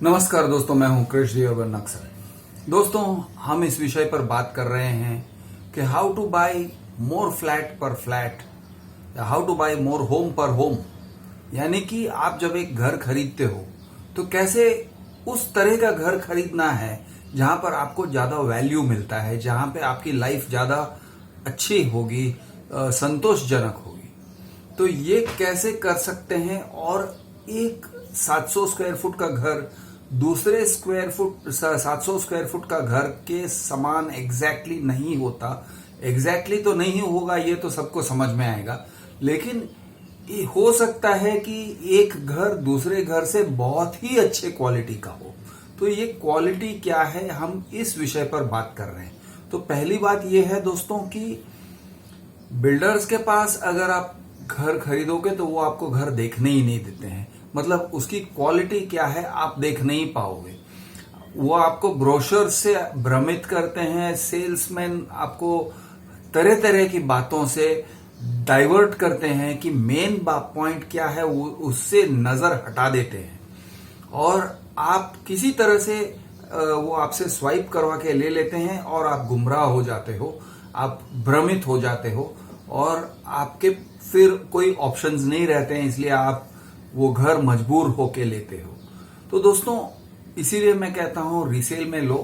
नमस्कार दोस्तों, मैं हूं कृष्ण नक्सल। दोस्तों, हम इस विषय पर बात कर रहे हैं कि how to buy more flat पर फ्लैट या how to buy more home पर होम। यानी कि आप जब एक घर खरीदते हो तो कैसे उस तरह का घर खरीदना है जहां पर आपको ज्यादा वैल्यू मिलता है, जहां पे आपकी लाइफ ज्यादा अच्छी होगी, संतोषजनक होगी। तो ये कैसे कर सकते हैं। और एक 700 स्क्वायर फुट का घर दूसरे 700 स्क्वायर फुट का घर के समान एग्जैक्टली नहीं होता। एग्जैक्टली तो नहीं होगा, ये तो सबको समझ में आएगा, लेकिन ये हो सकता है कि एक घर दूसरे घर से बहुत ही अच्छे क्वालिटी का हो। तो ये क्वालिटी क्या है, हम इस विषय पर बात कर रहे हैं। तो पहली बात यह है दोस्तों कि बिल्डर्स के पास अगर आप घर खरीदोगे तो वो आपको घर देखने ही नहीं देते हैं। मतलब उसकी क्वालिटी क्या है आप देख नहीं पाओगे। वो आपको ब्रोशर से भ्रमित करते हैं। सेल्समैन आपको तरह तरह की बातों से डाइवर्ट करते हैं कि मेन पॉइंट क्या है वो उससे नजर हटा देते हैं, और आप किसी तरह से वो आपसे स्वाइप करवा के ले लेते हैं और आप गुमराह हो जाते हो, आप भ्रमित हो जाते हो, और आपके फिर कोई ऑप्शंस नहीं रहते हैं, इसलिए आप वो घर मजबूर होके लेते हो। तो दोस्तों, इसीलिए मैं कहता हूं रीसेल में लो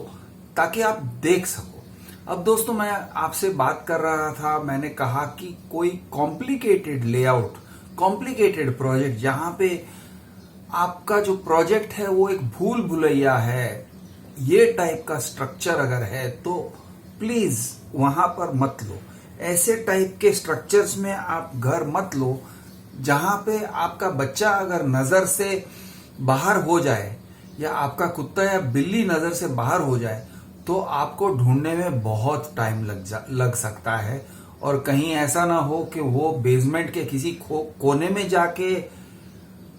ताकि आप देख सको। अब दोस्तों, मैं आपसे बात कर रहा था, मैंने कहा कि कोई कॉम्प्लिकेटेड लेआउट, कॉम्प्लिकेटेड प्रोजेक्ट, जहां पे आपका जो प्रोजेक्ट है वो एक भूल भुलैया है, ये टाइप का स्ट्रक्चर अगर है तो प्लीज वहां पर मत लो। ऐसे टाइप के स्ट्रक्चर्स में आप घर मत लो जहां पे आपका बच्चा अगर नजर से बाहर हो जाए या आपका कुत्ता या बिल्ली नजर से बाहर हो जाए तो आपको ढूंढने में बहुत टाइम लग सकता है, और कहीं ऐसा ना हो कि वो बेसमेंट के किसी कोने में जाके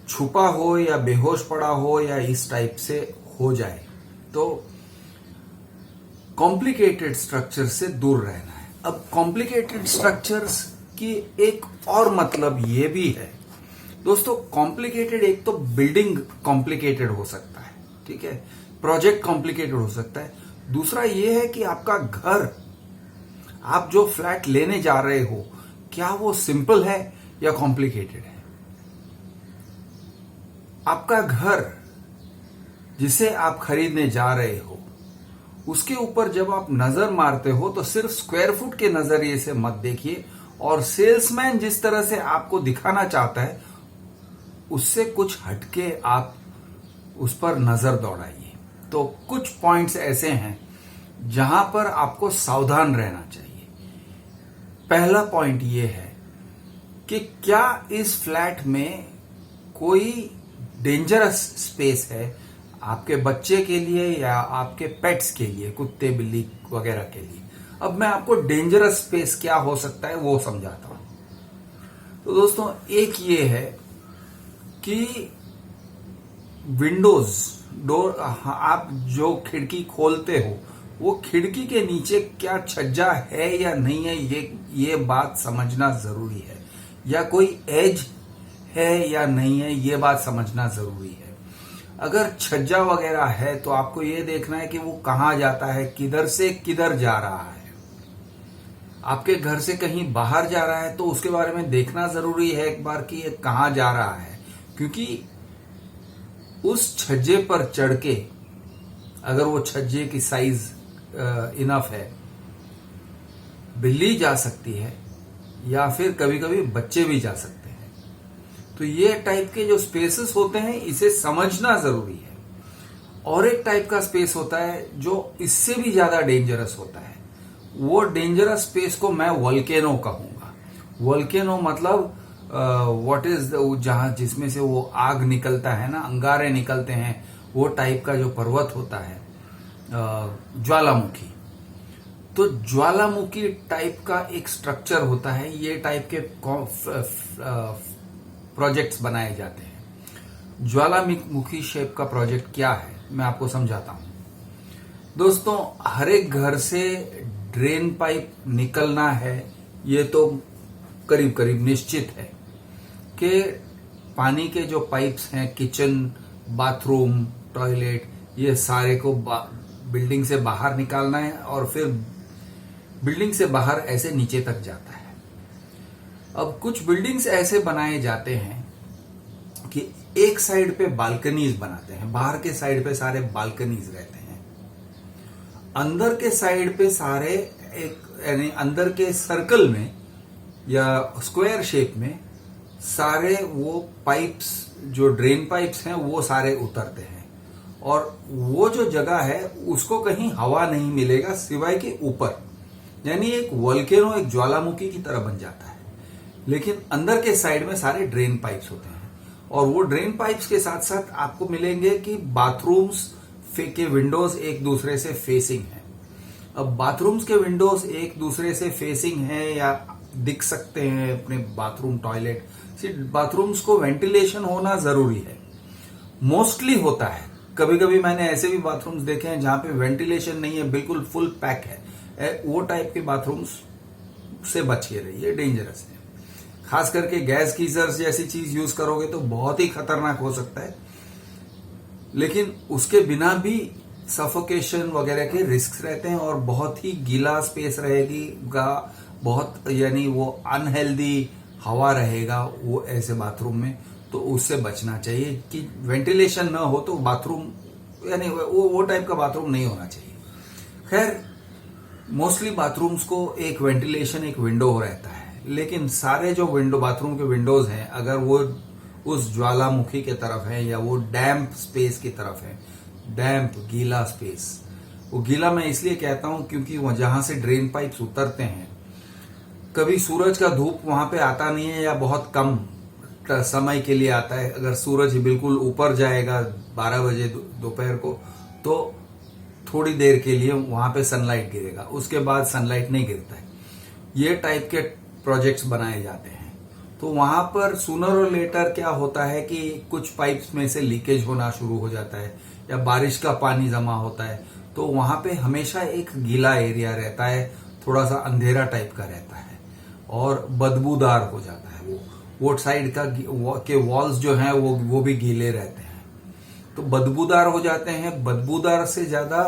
छुपा हो या बेहोश पड़ा हो या इस टाइप से हो जाए। तो कॉम्प्लिकेटेड स्ट्रक्चर से दूर रहना है। अब कॉम्प्लिकेटेड स्ट्रक्चर्स की एक और मतलब ये भी है दोस्तों, कॉम्प्लिकेटेड एक तो बिल्डिंग कॉम्प्लिकेटेड हो सकता है, ठीक है, प्रोजेक्ट कॉम्प्लिकेटेड हो सकता है। दूसरा ये है कि आपका घर, आप जो फ्लैट लेने जा रहे हो, क्या वो सिंपल है या कॉम्प्लिकेटेड है। आपका घर जिसे आप खरीदने जा रहे हो उसके ऊपर जब आप नजर मारते हो तो सिर्फ स्क्वायर फुट के नजरिए से मत देखिए, और सेल्समैन जिस तरह से आपको दिखाना चाहता है उससे कुछ हटके आप उस पर नजर दौड़ाइए। तो कुछ पॉइंट्स ऐसे हैं जहां पर आपको सावधान रहना चाहिए। पहला पॉइंट ये है कि क्या इस फ्लैट में कोई डेंजरस स्पेस है आपके बच्चे के लिए या आपके पेट्स के लिए, कुत्ते बिल्ली वगैरह के लिए। अब मैं आपको डेंजरस स्पेस क्या हो सकता है वो समझाता हूं। तो दोस्तों, एक ये है कि विंडोज डोर, आप जो खिड़की खोलते हो वो खिड़की के नीचे क्या छज्जा है या नहीं है, ये बात समझना जरूरी है। या कोई एज है या नहीं है, ये बात समझना जरूरी है। अगर छज्जा वगैरह है तो आपको ये देखना है कि वो कहां जाता है, किधर से किधर जा रहा है। आपके घर से कहीं बाहर जा रहा है तो उसके बारे में देखना जरूरी है एक बार कि ये कहां जा रहा है, क्योंकि उस छज्जे पर चढ़ के अगर वो छज्जे की साइज इनफ है, बिल्ली जा सकती है या फिर कभी कभी बच्चे भी जा सकते हैं। तो ये टाइप के जो स्पेसेस होते हैं इसे समझना जरूरी है। और एक टाइप का स्पेस होता है जो इससे भी ज्यादा डेंजरस होता है। वो डेंजरस स्पेस को मैं वोल्केनो कहूंगा। वोल्केनो मतलब व्हाट इज जहां जिसमें से वो आग निकलता है ना, अंगारे निकलते हैं, वो टाइप का जो पर्वत होता है, ज्वालामुखी। तो ज्वालामुखी टाइप का एक स्ट्रक्चर होता है, ये टाइप के प्रोजेक्ट्स बनाए जाते हैं। ज्वालामुखी शेप का प्रोजेक्ट क्या है मैं आपको समझाता हूं। दोस्तों, हर एक घर से ड्रेन पाइप निकलना है, ये तो करीब करीब निश्चित है कि पानी के जो पाइप्स हैं किचन, बाथरूम, टॉयलेट, ये सारे को बिल्डिंग से बाहर निकालना है और फिर बिल्डिंग से बाहर ऐसे नीचे तक जाता है। अब कुछ बिल्डिंग्स ऐसे बनाए जाते हैं कि एक साइड पे बालकनीज बनाते हैं, बाहर के साइड पे सारे बालकनीज रहते हैं, अंदर के साइड पे सारे एक यानी अंदर के सर्कल में या स्क्वायर शेप में सारे वो पाइप्स जो ड्रेन पाइप्स हैं वो सारे उतरते हैं और वो जो जगह है उसको कहीं हवा नहीं मिलेगा सिवाय के ऊपर, यानी एक वोल्केनो, एक ज्वालामुखी की तरह बन जाता है। लेकिन अंदर के साइड में सारे ड्रेन पाइप्स होते हैं और वो ड्रेन पाइप्स के साथ साथ आपको मिलेंगे कि बाथरूम्स के विंडोज एक दूसरे से फेसिंग है। अब बाथरूम्स के विंडोज एक दूसरे से फेसिंग है या दिख सकते हैं अपने बाथरूम टॉयलेट, बाथरूम्स को वेंटिलेशन होना जरूरी है, मोस्टली होता है। कभी कभी मैंने ऐसे भी बाथरूम्स देखे हैं जहां पे वेंटिलेशन नहीं है, बिल्कुल फुल पैक है, वो टाइप के बाथरूम्स से बच के रहिए, डेंजरस है। खास करके गैस गीजर्स जैसी चीज यूज करोगे तो बहुत ही खतरनाक हो सकता है, लेकिन उसके बिना भी सफोकेशन वगैरह के रिस्क रहते हैं और बहुत ही गीला स्पेस रहेगी, बहुत यानी वो अनहेल्दी हवा रहेगा वो ऐसे बाथरूम में, तो उससे बचना चाहिए कि वेंटिलेशन ना हो तो बाथरूम यानी वो टाइप का बाथरूम नहीं होना चाहिए। खैर, मोस्टली बाथरूम्स को एक वेंटिलेशन, एक विंडो रहता है, लेकिन सारे जो बाथरूम के विंडोज हैं अगर वो उस ज्वालामुखी के तरफ है या वो डैम्प स्पेस की तरफ है, डैम्प गीला स्पेस, वो गीला मैं इसलिए कहता हूं क्योंकि वह जहां से ड्रेन पाइप्स उतरते हैं कभी सूरज का धूप वहां पे आता नहीं है या बहुत कम समय के लिए आता है। अगर सूरज बिल्कुल ऊपर जाएगा 12 बजे दोपहर को तो थोड़ी देर के लिए वहां पे सनलाइट गिरेगा, उसके बाद सनलाइट नहीं गिरता है। ये टाइप के प्रोजेक्ट्स बनाए जाते हैं तो वहां पर सूनर और लेटर क्या होता है कि कुछ पाइप्स में से लीकेज होना शुरू हो जाता है या बारिश का पानी जमा होता है, तो वहां पे हमेशा एक गीला एरिया रहता है, थोड़ा सा अंधेरा टाइप का रहता है और बदबूदार हो जाता है। वो साइड के वॉल्स जो हैं वो भी गीले रहते हैं, तो बदबूदार हो जाते हैं। बदबूदार से ज्यादा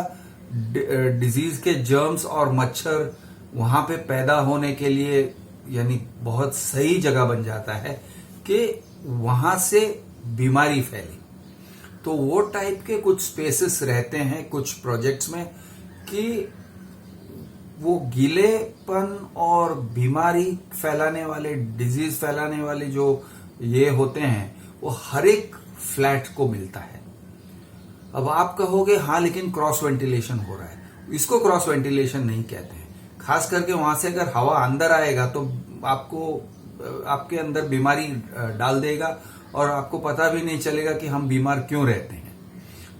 डिजीज के जर्म्स और मच्छर वहां पे पैदा होने के लिए यानी बहुत सही जगह बन जाता है कि वहां से बीमारी फैले। तो वो टाइप के कुछ स्पेसेस रहते हैं कुछ प्रोजेक्ट्स में कि वो गीलेपन और बीमारी फैलाने वाले, डिजीज फैलाने वाले जो ये होते हैं वो हर एक फ्लैट को मिलता है। अब आप कहोगे हाँ लेकिन क्रॉस वेंटिलेशन हो रहा है, इसको क्रॉस वेंटिलेशन नहीं कहते हैं। खास करके वहां से अगर हवा अंदर आएगा तो आपके अंदर बीमारी डाल देगा और आपको पता भी नहीं चलेगा कि हम बीमार क्यों रहते हैं।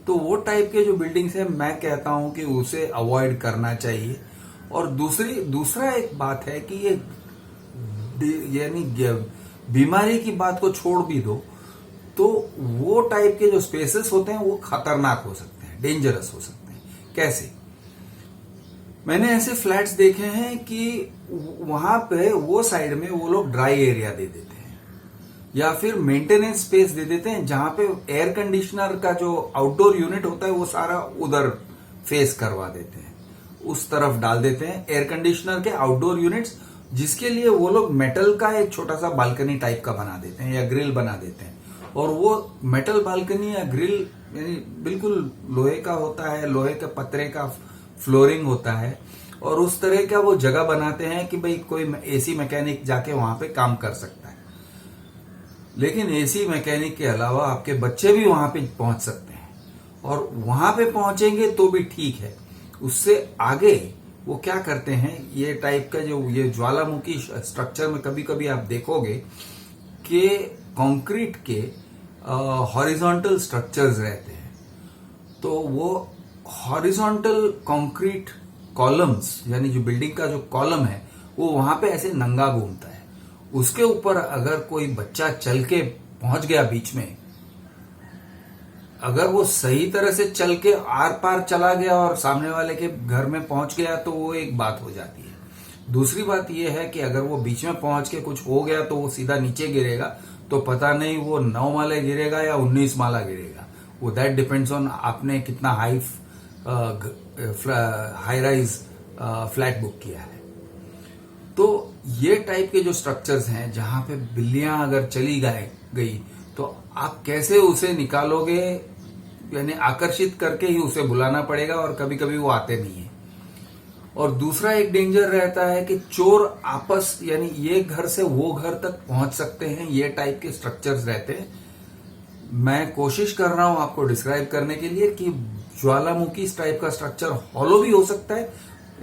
तो वो टाइप के जो बिल्डिंग्स है मैं कहता हूं कि उसे अवॉइड करना चाहिए। और दूसरा एक बात है कि ये यानी बीमारी की बात को छोड़ भी दो तो वो टाइप के जो स्पेसेस होते हैं वो खतरनाक हो सकते हैं, डेंजरस हो सकते हैं। कैसे? मैंने ऐसे फ्लैट्स देखे हैं कि वहां पे वो साइड में वो लोग ड्राई एरिया दे देते हैं या फिर मेंटेनेंस स्पेस दे देते हैं जहां पे एयर कंडीशनर का जो आउटडोर यूनिट होता है वो सारा उधर फेस करवा देते हैं, उस तरफ डाल देते हैं एयर कंडीशनर के आउटडोर यूनिट्स, जिसके लिए वो लोग मेटल का एक छोटा सा बालकनी टाइप का बना देते हैं या ग्रिल बना देते हैं। और वो मेटल बालकनी या ग्रिल यानी बिल्कुल लोहे का होता है, लोहे के पतरे का फ्लोरिंग होता है और उस तरह का वो जगह बनाते हैं कि भाई कोई एसी मैकेनिक जाके वहां पे काम कर सकता है। लेकिन एसी मैकेनिक के अलावा आपके बच्चे भी वहां पे पहुंच सकते हैं और वहां पे पहुंचेंगे तो भी ठीक है। उससे आगे वो क्या करते हैं, ये टाइप का जो ये ज्वालामुखी स्ट्रक्चर में कभी कभी आप देखोगे कि कंक्रीट के हॉरिजॉन्टल स्ट्रक्चर्स रहते हैं, तो वो हॉरिजॉन्टल कंक्रीट कॉलम्स यानी जो बिल्डिंग का जो कॉलम है वो वहां पे ऐसे नंगा घूमता है। उसके ऊपर अगर कोई बच्चा चल के पहुंच गया बीच में, अगर वो सही तरह से चल के आर पार चला गया और सामने वाले के घर में पहुंच गया तो वो एक बात हो जाती है। दूसरी बात यह है कि अगर वो बीच में पहुंच के कुछ हो गया तो वो सीधा नीचे गिरेगा, तो पता नहीं वो 9 माले गिरेगा या 19 माला गिरेगा, वो दैट डिपेंड्स ऑन आपने कितना हाई राइज फ्लैट बुक किया है। तो ये टाइप के जो स्ट्रक्चर्स हैं जहां पे बिल्लियां अगर चली गई तो आप कैसे उसे निकालोगे, यानी आकर्षित करके ही उसे बुलाना पड़ेगा, और कभी कभी वो आते नहीं है। और दूसरा एक डेंजर रहता है कि चोर आपस, यानी ये घर से वो घर तक पहुंच सकते हैं, ये टाइप के स्ट्रक्चर्स रहते हैं। मैं कोशिश कर रहा हूं आपको डिस्क्राइब करने के लिए कि ज्वालामुखी इस टाइप का स्ट्रक्चर हॉलो भी हो सकता है,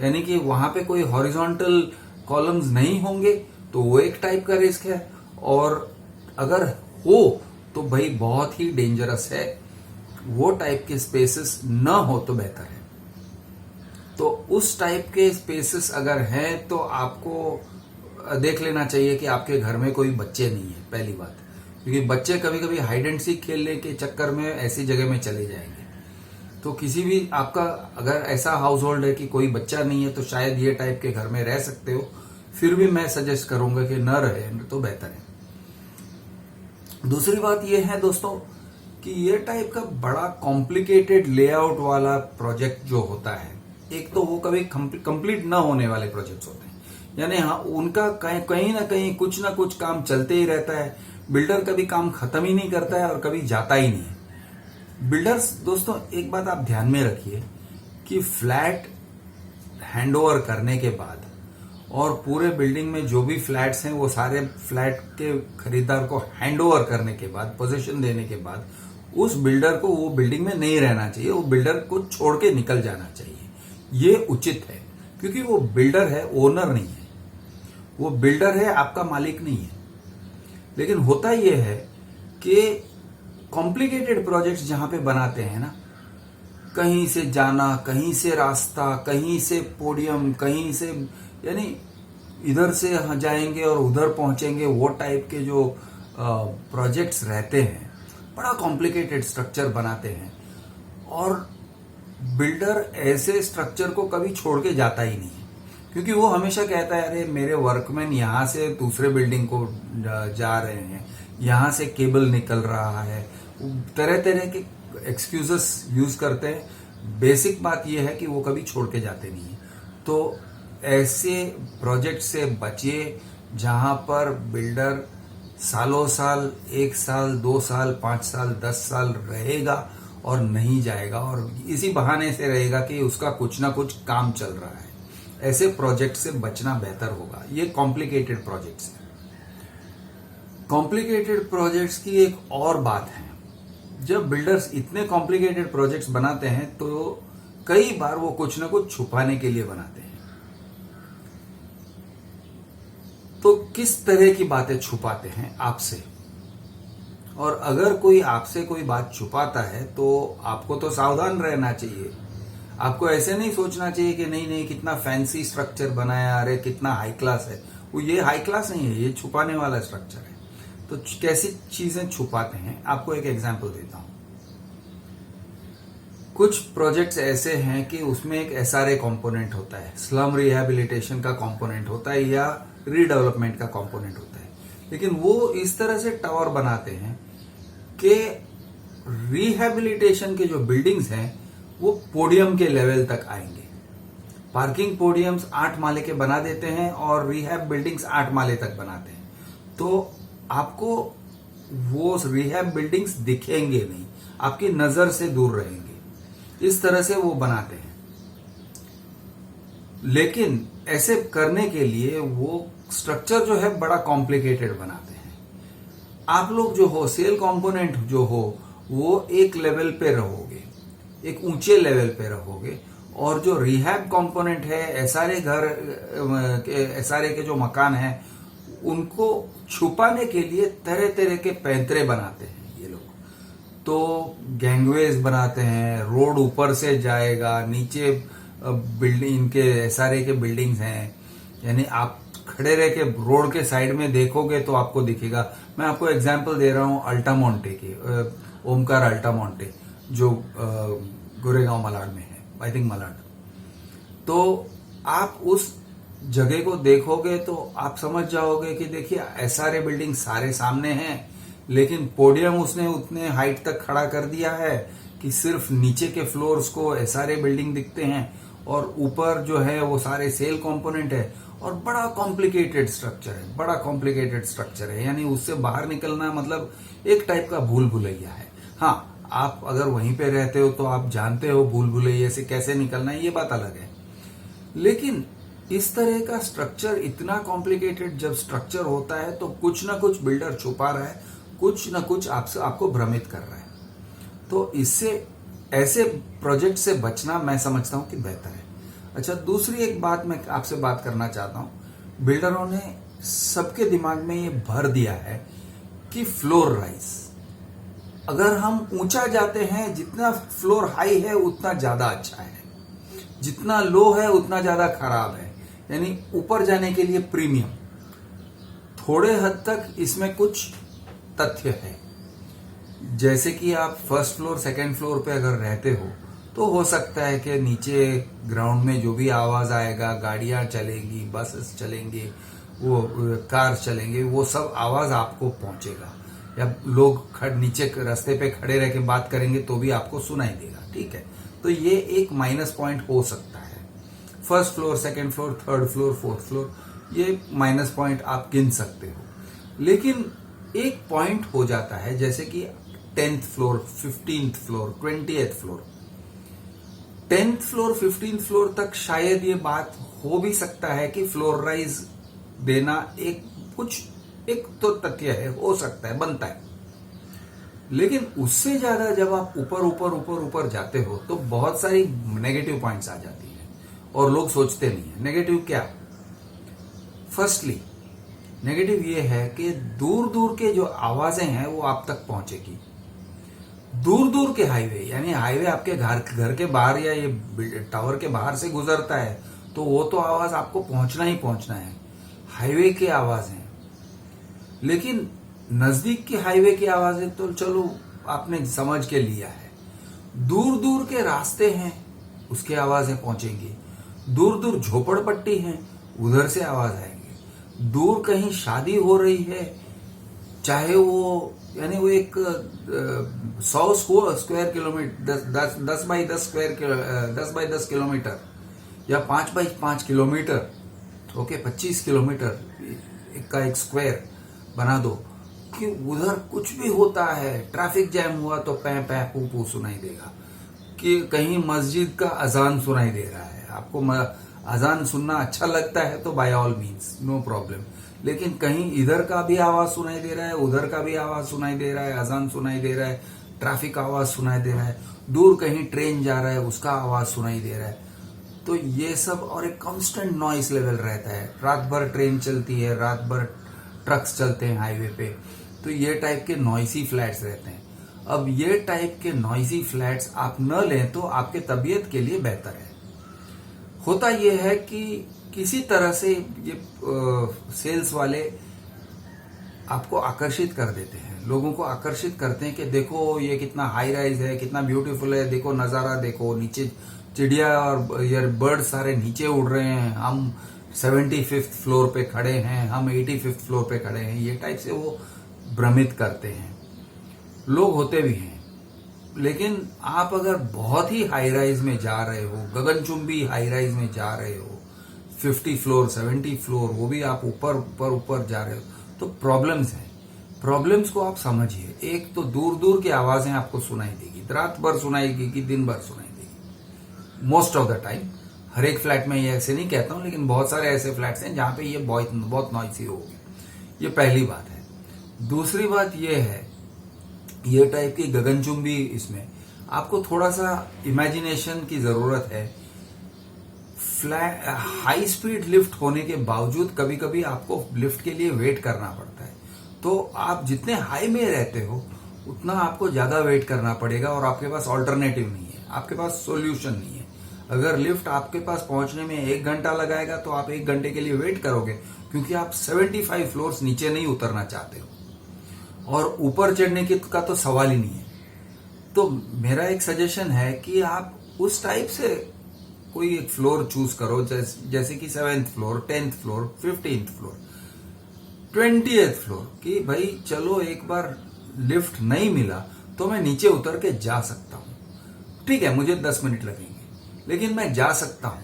यानी कि वहां पे कोई हॉरिजॉन्टल कॉलम्स नहीं होंगे, तो वो एक टाइप का रिस्क है। और अगर हो तो भाई बहुत ही डेंजरस है, वो टाइप के स्पेसेस न हो तो बेहतर है। तो उस टाइप के स्पेसेस अगर हैं तो आपको देख लेना चाहिए कि आपके घर में कोई बच्चे नहीं है, पहली बात, क्योंकि बच्चे कभी कभी हाइड एंड सीक खेलने के चक्कर में ऐसी जगह में चले जाएंगे। तो किसी भी आपका अगर ऐसा हाउस होल्ड है कि कोई बच्चा नहीं है तो शायद ये टाइप के घर में रह सकते हो, फिर भी मैं सजेस्ट करूंगा कि न रहे तो बेहतर है। दूसरी बात यह है दोस्तों कि ये टाइप का बड़ा कॉम्प्लिकेटेड लेआउट वाला प्रोजेक्ट जो होता है, एक तो वो कभी कंप्लीट ना होने वाले प्रोजेक्ट्स होते हैं, यानी हाँ उनका कहीं ना कहीं कुछ ना कुछ काम चलते ही रहता है। बिल्डर कभी काम खत्म ही नहीं करता है और कभी जाता ही नहीं है। बिल्डर्स दोस्तों एक बात आप ध्यान में रखिए कि फ्लैट हैंडओवर करने के बाद और पूरे बिल्डिंग में जो भी फ्लैट्स हैं वो सारे फ्लैट के खरीदार को हैंडओवर करने के बाद, पोजीशन देने के बाद, उस बिल्डर को वो बिल्डिंग में नहीं रहना चाहिए, वो बिल्डर को छोड़ के निकल जाना चाहिए। ये उचित है, क्योंकि वो बिल्डर है, ओनर नहीं है। वो बिल्डर है, आपका मालिक नहीं है। लेकिन होता यह है कि कॉम्प्लिकेटेड प्रोजेक्ट्स जहां पे बनाते हैं ना, कहीं से जाना, कहीं से रास्ता, कहीं से पोडियम, कहीं से, यानी इधर से जाएंगे और उधर पहुंचेंगे, वो टाइप के जो प्रोजेक्ट्स रहते हैं, बड़ा कॉम्प्लिकेटेड स्ट्रक्चर बनाते हैं। और बिल्डर ऐसे स्ट्रक्चर को कभी छोड़ के जाता ही नहीं है, क्योंकि वो हमेशा कहता है अरे मेरे वर्कमैन यहां से दूसरे बिल्डिंग को जा रहे हैं, यहां से केबल निकल रहा है, तरह तरह के एक्सक्यूजेस यूज करते हैं। बेसिक बात यह है कि वो कभी छोड़ के जाते नहीं है। तो ऐसे प्रोजेक्ट से बचिए जहां पर बिल्डर सालों साल, 1 साल, 2 साल, 5 साल, 10 साल रहेगा और नहीं जाएगा, और इसी बहाने से रहेगा कि उसका कुछ ना कुछ काम चल रहा है। ऐसे प्रोजेक्ट से बचना बेहतर होगा। ये कॉम्प्लिकेटेड प्रोजेक्ट्स हैं। कॉम्प्लिकेटेड प्रोजेक्ट्स की एक और बात है, जब बिल्डर्स इतने कॉम्प्लिकेटेड प्रोजेक्ट्स बनाते हैं तो कई बार वो कुछ ना कुछ छुपाने के लिए बनाते हैं। तो किस तरह की बातें छुपाते हैं आपसे, और अगर कोई आपसे कोई बात छुपाता है तो आपको तो सावधान रहना चाहिए। आपको ऐसे नहीं सोचना चाहिए कि नहीं नहीं कितना फैंसी स्ट्रक्चर बनाया, अरे कितना हाई क्लास है। वो ये हाई क्लास नहीं है, ये छुपाने वाला स्ट्रक्चर है। तो कैसी चीजें छुपाते हैं, आपको एक एग्जांपल देता हूं। कुछ प्रोजेक्ट्स ऐसे हैं कि उसमें एक एसआरए कंपोनेंट होता है, स्लम रिहैबिलिटेशन का कंपोनेंट होता है, या रीडेवलपमेंट का कंपोनेंट होता है। लेकिन वो इस तरह से टावर बनाते हैं कि रिहैबिलिटेशन के जो बिल्डिंग्स हैं वो पोडियम के लेवल तक आएंगे। पार्किंग पोडियम्स 8 माले के बना देते हैं और रिहैब बिल्डिंग्स 8 माले तक बनाते हैं। तो आपको वो रिहैब बिल्डिंग्स दिखेंगे नहीं, आपकी नजर से दूर रहेंगे। इस तरह से वो बनाते हैं। लेकिन ऐसे करने के लिए वो स्ट्रक्चर जो है बड़ा कॉम्प्लिकेटेड बनाते हैं। आप लोग जो हो, सेल कंपोनेंट जो हो, वो एक लेवल पे रहोगे, एक ऊंचे लेवल पे रहोगे, और जो रिहैब कंपोनेंट है, एसआरए के जो मकान हैं, उनको छुपाने के लिए तरह तरह के पैंतरे बनाते हैं ये लोग। तो गैंगवेज बनाते हैं, रोड ऊपर से जाएगा, नीचे बिल्डिंग, इनके एसआरए के बिल्डिंग्स हैं, यानी आप खड़े रह के रोड के साइड में देखोगे तो आपको दिखेगा। मैं आपको एग्जांपल दे रहा हूं अल्टामोंटे की, ओमकार अल्टामोंटे, जो गोरेगांव मलाड में है, आई थिंक मलाड। तो आप उस जगह को देखोगे तो आप समझ जाओगे कि देखिए एसआरए बिल्डिंग सारे सामने हैं, लेकिन पोडियम उसने उतने हाइट तक खड़ा कर दिया है कि सिर्फ नीचे के फ्लोर्स को एसआरए बिल्डिंग दिखते हैं और ऊपर जो है वो सारे सेल कंपोनेंट है और बड़ा कॉम्प्लिकेटेड स्ट्रक्चर है, यानी उससे बाहर निकलना मतलब एक टाइप का भूल भुलैया है। हाँ, आप अगर वहीं पे रहते हो तो आप जानते हो भूल भुलैया से कैसे निकलना है, ये बात अलग है। लेकिन इस तरह का स्ट्रक्चर, इतना कॉम्प्लिकेटेड जब स्ट्रक्चर होता है तो कुछ ना कुछ बिल्डर छुपा रहा है, कुछ ना कुछ आपको भ्रमित कर रहा है। तो इससे ऐसे प्रोजेक्ट से बचना मैं समझता हूं कि बेहतर है। अच्छा, दूसरी एक बात मैं आपसे बात करना चाहता हूं। बिल्डरों ने सबके दिमाग में ये भर दिया है कि फ्लोर राइज, अगर हम ऊंचा जाते हैं, जितना फ्लोर हाई है उतना ज्यादा अच्छा है, जितना लो है उतना ज्यादा खराब है, यानी ऊपर जाने के लिए प्रीमियम। थोड़े हद तक इसमें कुछ तथ्य है। जैसे कि आप फर्स्ट फ्लोर सेकंड फ्लोर पे अगर रहते हो तो हो सकता है कि नीचे ग्राउंड में जो भी आवाज आएगा, गाड़ियां चलेंगी, बसेस चलेंगे, वो कार चलेंगे, वो सब आवाज आपको पहुंचेगा, या लोग नीचे रास्ते पे खड़े रह के बात करेंगे तो भी आपको सुनाई देगा। ठीक है, तो ये एक माइनस पॉइंट हो सकता है। First floor, second floor, third floor, fourth floor, ये माइनस पॉइंट आप गिन सकते हो। लेकिन एक पॉइंट हो जाता है, जैसे कि 10th floor, 15th floor, 20th floor. 10th floor, 15th floor तक शायद ये बात हो भी सकता है कि फ्लोर राइज देना एक तो तथ्य है, हो सकता है, बनता है। लेकिन उससे ज्यादा जब आप ऊपर जाते हो तो बहुत सारी नेगेटिव पॉइंट्स आ जाती है और लोग सोचते नहीं है। नेगेटिव क्या? फर्स्टली नेगेटिव ये है कि दूर दूर के जो आवाजें हैं वो आप तक पहुंचेगी। दूर दूर के हाईवे, यानी हाईवे आपके घर के बाहर या ये टावर के बाहर से गुजरता है तो वो तो आवाज आपको पहुंचना ही पहुंचना है, हाईवे की आवाजें। लेकिन नजदीक की हाईवे की आवाजें तो चलो आपने समझ के लिया है। दूर दूर के रास्ते हैं, उसकी आवाजें पहुंचेंगी। दूर दूर झोपड़पट्टी हैं, उधर से आवाज आएंगी। दूर कहीं शादी हो रही है, चाहे वो यानी वो एक 100 स्क्वायर किलोमीटर, 10 बाई 10 किलोमीटर या 5 बाई 5 किलोमीटर, ओके, 25 किलोमीटर का एक स्क्वायर बना दो कि उधर कुछ भी होता है, ट्रैफिक जैम हुआ तो पै पै पू पू सुनाई देगा, कि कहीं मस्जिद का अजान सुनाई दे रहा है। आपको अजान सुनना अच्छा लगता है तो by all means no problem, लेकिन कहीं इधर का भी आवाज सुनाई दे रहा है, उधर का भी आवाज सुनाई दे रहा है, अजान सुनाई दे रहा है, ट्रैफिक आवाज सुनाई दे रहा है, दूर कहीं ट्रेन जा रहा है उसका आवाज सुनाई दे रहा है, तो ये सब, और एक कांस्टेंट नॉइस लेवल रहता है। रात भर ट्रेन चलती है, रात भर ट्रक्स चलते हैं हाईवे पे, तो ये टाइप के नॉइसी फ्लैट्स रहते हैं। अब ये टाइप के नॉइसी फ्लैट्स आप न लें तो आपके तबीयत के लिए बेहतर है। होता यह है कि किसी तरह से ये सेल्स वाले आपको आकर्षित कर देते हैं, लोगों को आकर्षित करते हैं कि देखो ये कितना हाई राइज है, कितना ब्यूटीफुल है, देखो नजारा, देखो नीचे चिड़िया और ये बर्ड सारे नीचे उड़ रहे हैं, हम 75th फ्लोर पे खड़े हैं, हम 85th फ्लोर पे खड़े हैं, ये टाइप से वो भ्रमित करते हैं। लोग होते भी हैं। लेकिन आप अगर बहुत ही हाई राइज में जा रहे हो, गगनचुंबी हाई राइज में जा रहे हो, 50 फ्लोर 70 फ्लोर, वो भी आप ऊपर जा रहे हो, तो प्रॉब्लम्स हैं। प्रॉब्लम्स को आप समझिए। एक तो दूर दूर की आवाजें आपको सुनाई देगी, रात भर सुनाएगी कि दिन भर सुनाई देगी, मोस्ट ऑफ द टाइम। हर एक फ्लैट में ये ऐसे नहीं कहता हूं, लेकिन बहुत सारे ऐसे फ्लैट्स हैं जहां पे ये बहुत नॉइसी होगी। ये पहली बात है। दूसरी बात ये है, ये टाइप की गगनचुंबी, इसमें आपको थोड़ा सा इमेजिनेशन की जरूरत है। हाई स्पीड लिफ्ट होने के बावजूद कभी कभी आपको लिफ्ट के लिए वेट करना पड़ता है, तो आप जितने हाई में रहते हो उतना आपको ज्यादा वेट करना पड़ेगा और आपके पास ऑल्टरनेटिव नहीं है, आपके पास सॉल्यूशन नहीं है। अगर लिफ्ट आपके पास पहुंचने में 1 घंटा लगाएगा तो आप 1 घंटे के लिए वेट करोगे, क्योंकि आप 75 फ्लोर्स नीचे नहीं उतरना चाहते हो और ऊपर चढ़ने का तो सवाल ही नहीं है। तो मेरा एक सजेशन है कि आप उस टाइप से कोई एक फ्लोर चूज करो, जैसे कि 7th floor, 10th floor, 15th floor, 20th floor, कि भाई चलो एक बार लिफ्ट नहीं मिला तो मैं नीचे उतर के जा सकता हूं। ठीक है, मुझे 10 मिनट लगेंगे, लेकिन मैं जा सकता हूं।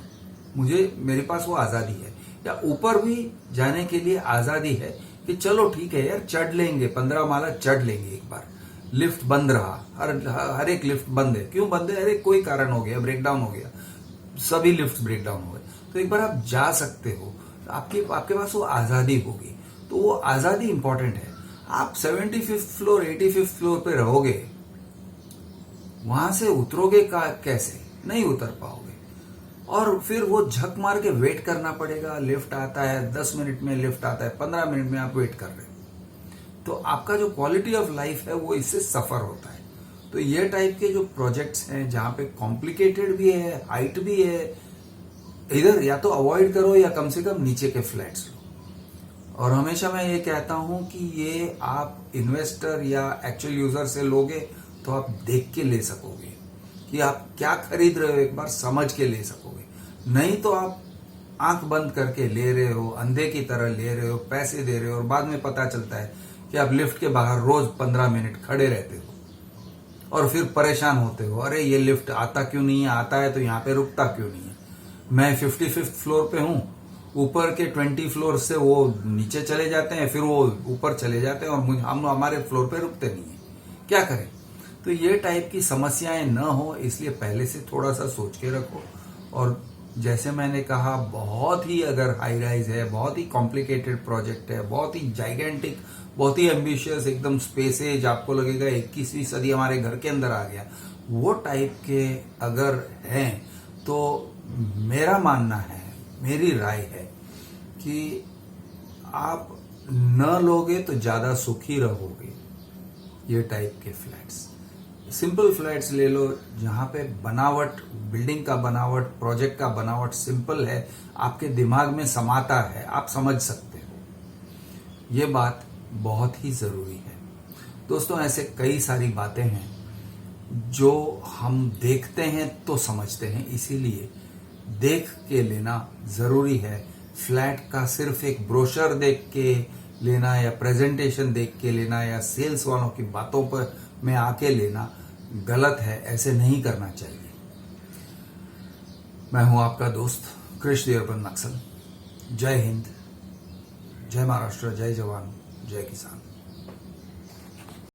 मुझे मेरे पास वो आजादी है, या ऊपर भी जाने के लिए आजादी है कि चलो ठीक है यार, चढ़ लेंगे, 15 माला चढ़ लेंगे एक बार। लिफ्ट बंद रहा, हर एक लिफ्ट बंद है। क्यों बंद है? अरे कोई कारण हो गया, ब्रेकडाउन हो गया, सभी लिफ्ट ब्रेकडाउन हो गए, तो एक बार आप जा सकते हो। आपके पास वो आजादी होगी, तो वो आजादी इंपॉर्टेंट है। आप 75th फ्लोर 85th फ्लोर पे रहोगे, वहां से उतरोगे कैसे? नहीं उतर पाओगे, और फिर वो झक मार के वेट करना पड़ेगा। लिफ्ट आता है 10 मिनट में, लिफ्ट आता है 15 मिनट में, आप वेट कर रहे हो, तो आपका जो क्वालिटी ऑफ लाइफ है वो इससे सफर होता है। तो ये टाइप के जो प्रोजेक्ट्स हैं जहां पे कॉम्प्लिकेटेड भी है, हाइट भी है, इधर या तो अवॉइड करो या कम से कम नीचे के फ्लैट्स लो। और हमेशा मैं ये कहता हूं कि ये आप इन्वेस्टर या एक्चुअल यूजर से लोगे तो आप देख के ले सकोगे कि आप क्या खरीद रहे हो, एक बार समझ के ले सकोगे। नहीं तो आप आंख बंद करके ले रहे हो, अंधे की तरह ले रहे हो, पैसे दे रहे हो, और बाद में पता चलता है कि आप लिफ्ट के बाहर रोज 15 मिनट खड़े रहते हो और फिर परेशान होते हो, अरे ये लिफ्ट आता क्यों नहीं है, आता है तो यहाँ पे रुकता क्यों नहीं है। मैं 55th फ्लोर पे हूं, ऊपर के 20 फ्लोर से वो नीचे चले जाते हैं, फिर वो ऊपर चले जाते हैं, और हम हमारे फ्लोर पे रुकते नहीं है, क्या करें। तो ये टाइप की समस्याएं न हो, इसलिए पहले से थोड़ा सा सोच के रखो। और जैसे मैंने कहा, बहुत ही अगर हाई राइज है, बहुत ही कॉम्प्लिकेटेड प्रोजेक्ट है, बहुत ही जाइगेंटिक, बहुत ही एम्बिशियस, एकदम स्पेसेज, आपको लगेगा 21वीं सदी हमारे घर के अंदर आ गया, वो टाइप के अगर हैं, तो मेरा मानना है, मेरी राय है कि आप न लोगे तो ज्यादा सुखी रहोगे। ये टाइप के फ्लैट्स, सिंपल फ्लैट्स ले लो जहां पे बनावट, बिल्डिंग का बनावट, प्रोजेक्ट का बनावट सिंपल है, आपके दिमाग में समाता है, आप समझ सकते हो। ये बात बहुत ही जरूरी है दोस्तों। ऐसे कई सारी बातें हैं जो हम देखते हैं तो समझते हैं, इसीलिए देख के लेना जरूरी है। फ्लैट का सिर्फ एक ब्रोशर देख के लेना, या प्रेजेंटेशन देख के लेना, या सेल्स वालों की बातों पर में आके लेना गलत है। ऐसे नहीं करना चाहिए। मैं हूं आपका दोस्त कृष द अर्बन नक्सल। जय हिंद, जय महाराष्ट्र, जय जवान, जय किसान।